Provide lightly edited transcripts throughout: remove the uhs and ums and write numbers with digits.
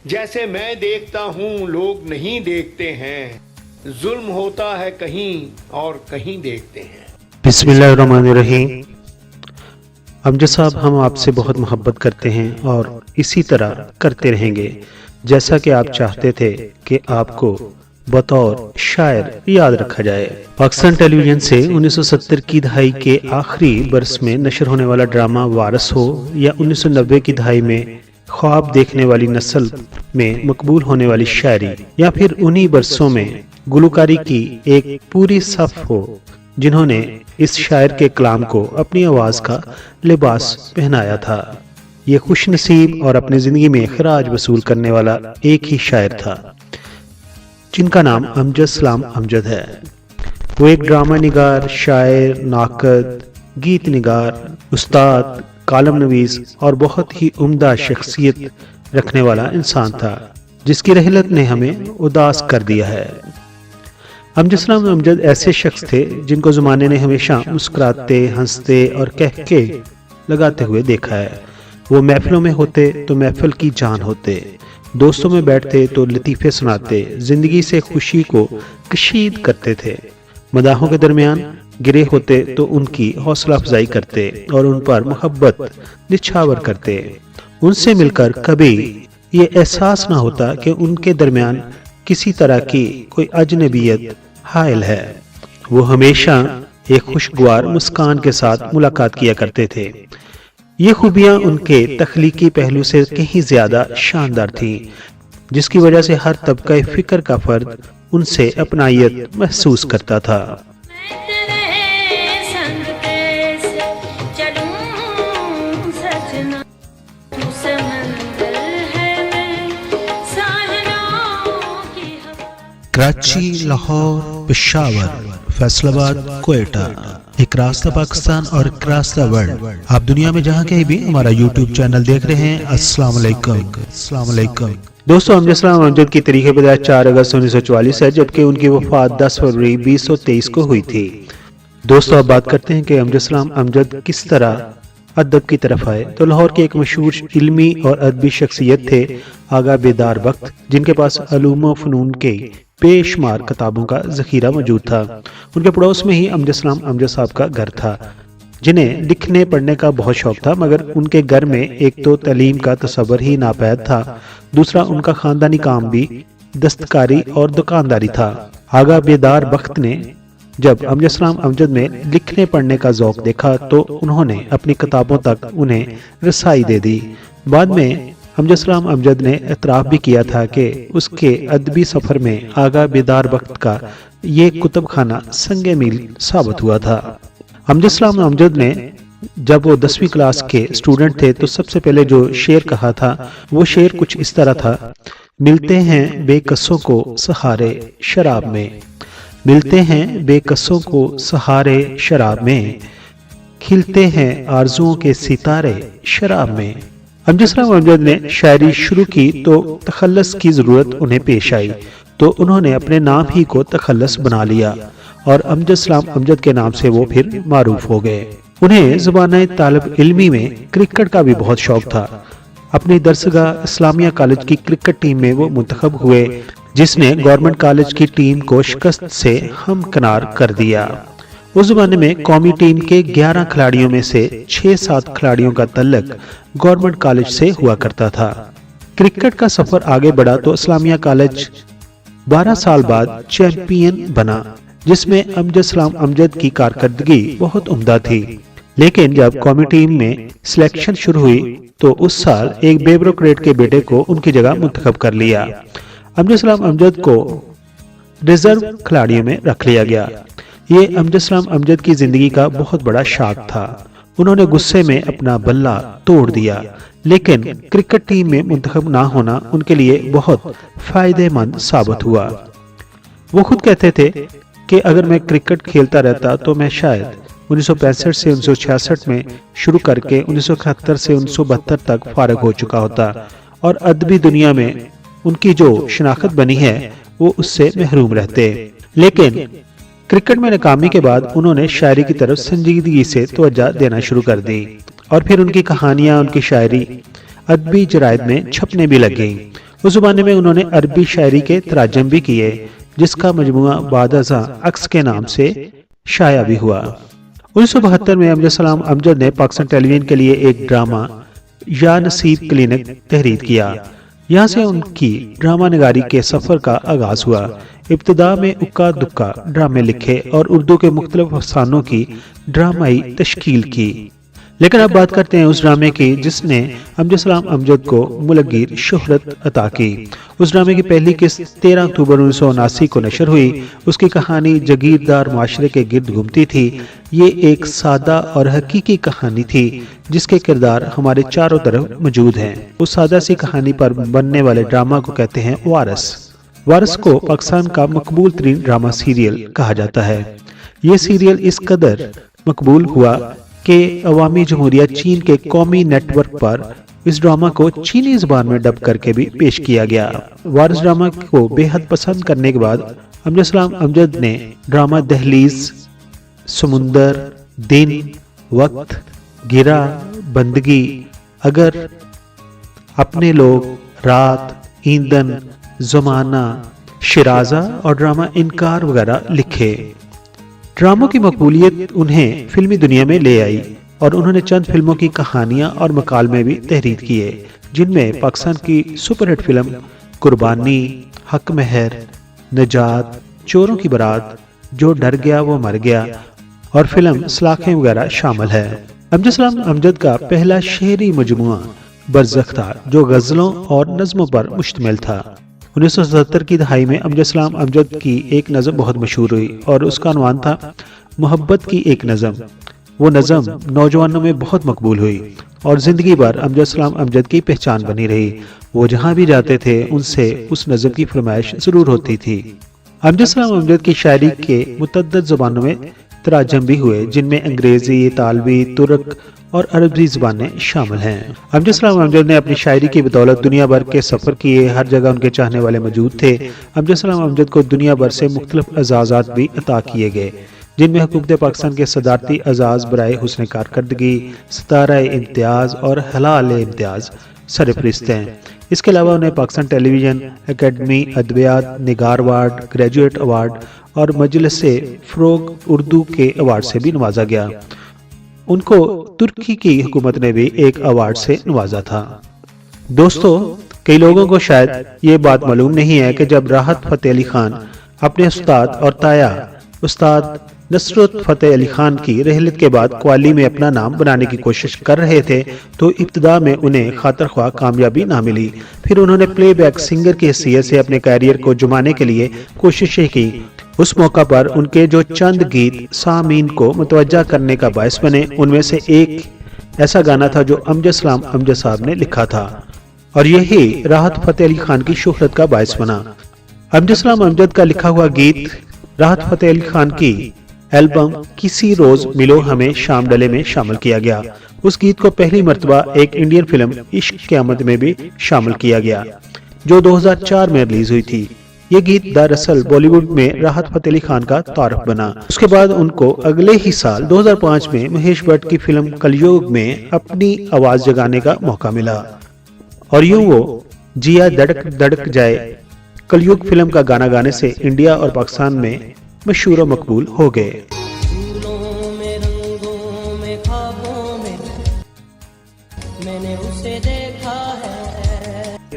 जैसे मैं देखता हूँ लोग नहीं देखते हैं, जुल्म होता है कहीं और कहीं देखते हैं। बिस्मिल्लाहिर्रहमानिर्रहीम। अमजद साहब, हम आपसे बहुत मोहब्बत करते हैं और इसी तरह करते रहेंगे, जैसा कि आप चाहते थे कि आपको बतौर शायर याद रखा जाए। पाकिस्तान टेलीविजन से 1970 की दहाई के आखिरी बरस में नशर होने वाला ड्रामा वारस हो या 1990 की दहाई में ख्वाब देखने वाली नस्ल में मकबूल होने वाली शायरी, या फिर उन्हीं बरसों में गुलकारी की एक पूरी सफ हो जिन्होंने इस शायर के कलाम को अपनी आवाज का लिबास पहनाया था। ये खुश नसीब और अपनी जिंदगी में खराज वसूल करने वाला एक ही शायर था, जिनका नाम अमजद सलाम अमजद है। वो एक ड्रामा निगार, शायर, नाकद, गीत निगार, उस्ताद, कालम नवीस और बहुत ही उम्दा शख्सियत रखने वाला इंसान था, जिसकी रहलत ने हमें उदास कर दिया है। अमजद सलाम अमजद ऐसे शख्स थे जिनको ज़माने ने हमेशा मुस्कुराते, हंसते और कहके लगाते हुए देखा है। वो महफिलों में होते तो महफिल की जान होते, दोस्तों में बैठते तो लतीफ़े सुनाते, जिंदगी से खुशी को कशीद करते थे। मदाहों के दरमियान गिरे होते तो उनकी हौसला अफजाई करते और उन पर मोहब्बत निछावर करते। उनसे मिलकर कभी ये एहसास ना होता कि उनके दरमियान किसी तरह की कोई अजनबियत हायल है। वो हमेशा एक खुशगवार मुस्कान के साथ मुलाकात किया करते थे। ये खूबियां उनके तख्लीकी पहलू से कहीं ज्यादा शानदार थीं, जिसकी वजह से हर तबका फिक्र का फर्द उनसे अपनायत महसूस करता था। कराची, लाहौर, पेशावर, फैसलाबाद, कोयटा, एक रास्ता पाकिस्तान और एक रास्ता वर्ल्ड। आप दुनिया में जहाँ कहीं भी हमारा YouTube चैनल देख रहे हैं, अस्सलाम वालेकुम। दोस्तों, अमजद सलाम अमजद की तारीख पैदाइश 4 अगस्त 1944 है, जबकि उनकी वफात 10 फरवरी 2023 को हुई थी। दोस्तों, अब बात करते हैं कि अमजद सलाम अमजद किस तरह अदब की तरफ आए। तो लाहौर के एक मशहूर इल्मी और अदबी शख्सियत थे आगा बेदार बख्त, जिनके पास अलूम व फनून के बेशुमार किताबों का जखीरा मौजूद था। उनके पड़ोस में ही अमजद सलाम अमजद साहब का घर था, जिन्हें लिखने पढ़ने का बहुत शौक था, मगर उनके घर में एक तो तालीम का तसव्वुर ही नापैद था, दूसरा उनका खानदानी काम भी दस्तकारी और दुकानदारी था। आगा बेदार बख्त ने जब अमजद सलाम अमजद में लिखने पढ़ने का ज़ौक देखा तो उन्होंने अपनी किताबों तक उन्हें रसाई दे दी। बाद में अमजद सलाम अमजद ने एतराफ़ भी किया था कि उसके अदबी सफ़र में आगा बेदार बख्त का ये कुतुब खाना संगे मील साबित हुआ था। अमजद सलाम अमजद ने जब वो 10वीं क्लास के स्टूडेंट थे तो सबसे पहले जो शेर कहा था, वो शेर कुछ इस तरह था: मिलते हैं बेकसों को सहारे शराब में, मिलते हैं बेकसों को सहारे शराब में, खिलते हैं आरजुओं के सितारे शराब में। अमजद सलाम अमजद ने शायरी शुरू की तो तखल्लुस की जरूरत उन्हें पेश आई, तो उन्होंने अपने नाम ही को तखल्लुस बना लिया और अमजद सलाम अमजद के नाम से वो फिर मारूफ हो गए। उन्हें ज़बान तालिब इल्मी में क्रिकेट का भी बहुत शौक था। अपनी दरसगाह इस्लामिया कॉलेज की क्रिकेट टीम में वो मुंतखब हुए, जिसने गवर्नमेंट कॉलेज की टीम को शिकस्त से हमकिनार कर दिया। उस ज़माने में कौमी टीम के 11 खिलाड़ियों में से 6-7 खिलाड़ियों का तल्लक गवर्नमेंट कॉलेज से हुआ करता था। क्रिकेट का सफर आगे बढ़ा तो इस्लामिया कॉलेज 12 साल बाद चैंपियन बना, जिसमें अमजद सलाम अमजद की कारकर्दगी बहुत उम्दा थी। लेकिन जब कौमी टीम में सिलेक्शन शुरू हुई तो उस साल एक ब्यूरोक्रेट के बेटे को उनकी जगह मुंतखब कर लिया। अमजद सलाम अमजद को रिजर्व खिलाड़ियों में रख लिया गया। ये अमजद सलाम अमजद की जिंदगी का बहुत बड़ा शाख था। उन्होंने गुस्से में अपना बल्ला तोड़ दिया, लेकिन क्रिकेट टीम में मुंतखब ना होना उनके लिए बहुत फायदेमंद साबित हुआ। वो खुद कहते थे कि अगर मैं क्रिकेट खेलता रहता तो मैं शायद 1965 से 1966 में शुरू करके 1971 से 1972 तक फारिग हो चुका होता और अदबी दुनिया में उनकी जो शनाख्त बनी है वो उससे महरूम रहते। लेकिन क्रिकेट में नाकामी के बाद उन्होंने शायरी की तरफ संजीदगी से तवज्जो देना शुरू कर दी और फिर उनकी कहानियां, उनकी शायरी अदबी जरायद में छपने भी लग गई। اس زمانے میں انہوں نے عربی شاعری کے تراجم بھی کیے، جس کا مجموعہ بعد ازاں عکس کے نام سے شائع بھی ہوا۔ 1972 میں امجد سلام امجد نے پاکستان ٹیلی ویژن کے لیے ایک ڈرامہ یا نصیب کلینک تحریر کیا۔ یہاں سے ان کی ڈرامہ نگاری کے سفر کا آغاز ہوا۔ ابتدا میں اکا دکا ڈرامے لکھے اور اردو کے مختلف افسانوں کی ڈرامائی تشکیل کی، لیکن اب بات کرتے ہیں اس ڈرامے کی جس نے امجد سلام امجد کو ملگیر شہرت عطا کی۔ اس ڈرامے کی پہلی قسط 13 اکتوبر 1979 کو نشر ہوئی۔ اس کی کہانی جاگیردار معاشرے کے گرد گھومتی تھی۔ یہ ایک سادہ اور حقیقی کہانی تھی جس کے کردار ہمارے چاروں طرف موجود ہیں۔ اس سادہ سی کہانی پر بننے والے ڈرامہ کو کہتے ہیں وارث۔ وارث کو پاکستان کا مقبول ترین ڈرامہ سیریل کہا جاتا ہے۔ یہ سیریل اس قدر مقبول ہوا کہ عوامی جمہوریہ چین کے قومی نیٹ ورک پر اس ڈرامہ کو چینی زبان میں ڈب کر کے بھی پیش کیا گیا۔ وارث ڈرامہ کو بے حد پسند کرنے کے بعد امجد سلام امجد نے ڈرامہ دہلیز، سمندر، دن، وقت، گرا، بندگی، اگر، اپنے لوگ، رات، ایندھن، زمانہ، شیرازہ اور ڈرامہ انکار وغیرہ لکھے۔ ڈراموں کی مقبولیت انہیں فلمی دنیا میں لے آئی اور انہوں نے چند فلموں کی کہانیاں اور مکالمے بھی تحریر کیے، جن میں پاکستان کی سپر ہٹ فلم قربانی، حق مہر، نجات، چوروں کی بارات، جو ڈر گیا وہ مر گیا اور فلم سلاخیں وغیرہ شامل ہے۔ امجد سلام امجد کا پہلا شعری مجموعہ برزخ تھا جو غزلوں اور نظموں پر مشتمل تھا۔ 1970 کی دہائی میں امجد سلام امجد کی ایک نظم بہت مشہور ہوئی اور اس کا عنوان تھا محبت کی ایک نظم۔ وہ نظم نوجوانوں میں بہت مقبول ہوئی اور زندگی بھر امجد سلام امجد کی پہچان بنی رہی۔ وہ جہاں بھی جاتے تھے ان سے اس نظم کی فرمائش ضرور ہوتی تھی۔ امجد سلام امجد کی شاعری کے متعدد زبانوں میں تراجم بھی ہوئے، جن میں انگریزی، اطالوی، ترک اور عربی زبانیں شامل ہیں۔ امجد سلام امجد نے اپنی شاعری کی بدولت دنیا بھر کے سفر کیے، ہر جگہ ان کے چاہنے والے موجود تھے۔ امجد سلام امجد کو دنیا بھر سے مختلف اعزازات بھی عطا کیے گئے، جن میں حکومت پاکستان کے صدارتی اعزاز برائے حسن کارکردگی، ستارہ امتیاز اور ہلال امتیاز سرفہرست ہیں۔ اس کے علاوہ انہیں پاکستان ٹیلی ویژن اکیڈمی ادبیات نگار ایوارڈ، گریجویٹ ایوارڈ اور مجلس فروغ اردو کے ایوارڈ سے بھی نوازا گیا۔ ان کو ترکی کی حکومت نے بھی ایک ایوارڈ سے نوازا تھا۔ دوستو، کئی لوگوں کو شاید یہ بات معلوم نہیں ہے کہ جب راحت فتح علی خان اپنے استاد اور تایا استاد نصرت فتح علی خان کی رحلت کے بعد قوالی میں اپنا نام بنانے کی کوشش کر رہے تھے تو ابتدا میں انہیں خاطر خواہ کامیابی نہ ملی۔ پھر انہوں نے پلے بیک سنگر کی حیثیت سے اپنے کیریئر کو جمانے کے لیے کوششیں کی۔ اس موقع پر ان کے جو چند گیت سامعین کو متوجہ کرنے کا باعث بنے، ان میں سے ایک ایسا گانا تھا جو امجد سلام امجد صاحب نے لکھا تھا اور یہی راحت فتح علی خان کی شہرت کا باعث بنا۔ امجد سلام امجد کا لکھا ہوا گیت راحت فتح علی خان کی البم کسی روز ملو ہمیں شام ڈلے میں شامل کیا گیا۔ اس گیت کو پہلی مرتبہ ایک انڈین فلم عشق قیامت میں بھی شامل کیا گیا جو 2004 میں ریلیز ہوئی تھی۔ یہ گیت دراصل بالی ووڈ میں راحت فتح علی خان کا تعارف بنا۔ اس کے بعد ان کو اگلے ہی سال 2005 میں مہیش بھٹ کی فلم کلیوگ میں اپنی آواز جگانے کا موقع ملا اور یوں وہ جیا دھڑک دھڑک جائے کلیوگ فلم کا گانا گانے سے انڈیا اور پاکستان میں مشہور و مقبول ہو گئے۔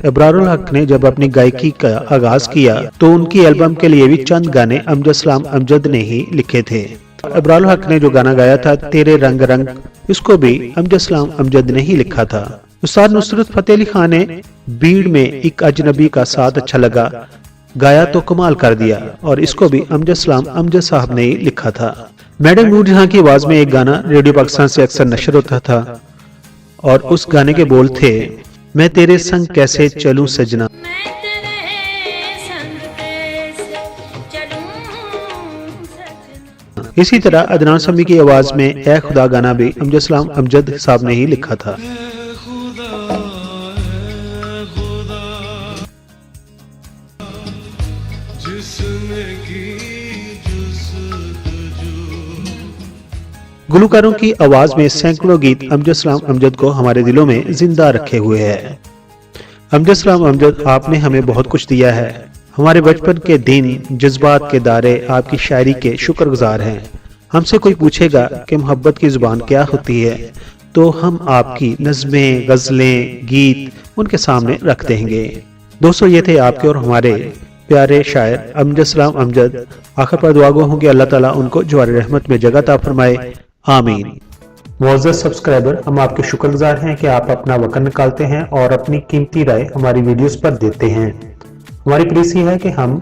ابرار الحق نے جب اپنی گائیکی کا آغاز کیا تو ان کی البم کے لیے بھی چند گانے امجد سلام امجد نے ہی لکھے تھے۔ ابرار الحق نے جو گانا گایا تھا تیرے رنگ رنگ، اس کو بھی امجد سلام امجد نے ہی لکھا تھا۔ استاد نصرت فتح علی خان نے بیڑ میں ایک اجنبی کا ساتھ اچھا لگا گایا تو کمال کر دیا اور اس کو بھی امجد سلام امجد صاحب نے ہی لکھا تھا۔ میڈم نور جہاں کی آواز میں ایک گانا ریڈیو پاکستان سے اکثر نشر ہوتا تھا اور اس گانے کے بول تھے میں تیرے سنگ کیسے چلوں سجنا۔ اسی طرح عدنان سمیع کی آواز میں اے خدا گانا بھی امجد سلام امجد صاحب نے ہی لکھا تھا۔ گلوکاروں کی آواز میں سینکڑوں گیت امجد سلام امجد کو ہمارے دلوں میں زندہ رکھے ہوئے ہیں۔ अमजद सलाम अमजद, आपने हमें बहुत कुछ दिया है। हमारे बचपन के दिन, जज्बात के दायरे आपकी शायरी के शुक्रगुजार हैं। हमसे कोई पूछेगा कि मोहब्बत की जुबान क्या होती है, तो हम आपकी नज़में, गज़लें, गीत उनके सामने रख देंगे। दोस्तों, ये थे आपके और हमारे प्यारे शायर अमजद सलाम अमजद। आखिर पर दुआ गो हूँ कि अल्लाह ताला उनको जवार रहमत में जगह अता फरमाए, आमीन। मुअज़्ज़ज़ सब्सक्राइबर, हम आपके शुक्रगुजार हैं कि आप अपना वक्त निकालते हैं और अपनी कीमती राय हमारी वीडियोस पर देते हैं। हमारी प्लीज ये है कि हम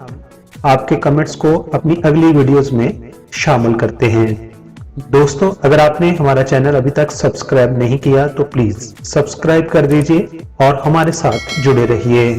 आपके कमेंट्स को अपनी अगली वीडियोस में शामिल करते हैं। दोस्तों, अगर आपने हमारा चैनल अभी तक सब्सक्राइब नहीं किया तो प्लीज सब्सक्राइब कर दीजिए और हमारे साथ जुड़े रहिए।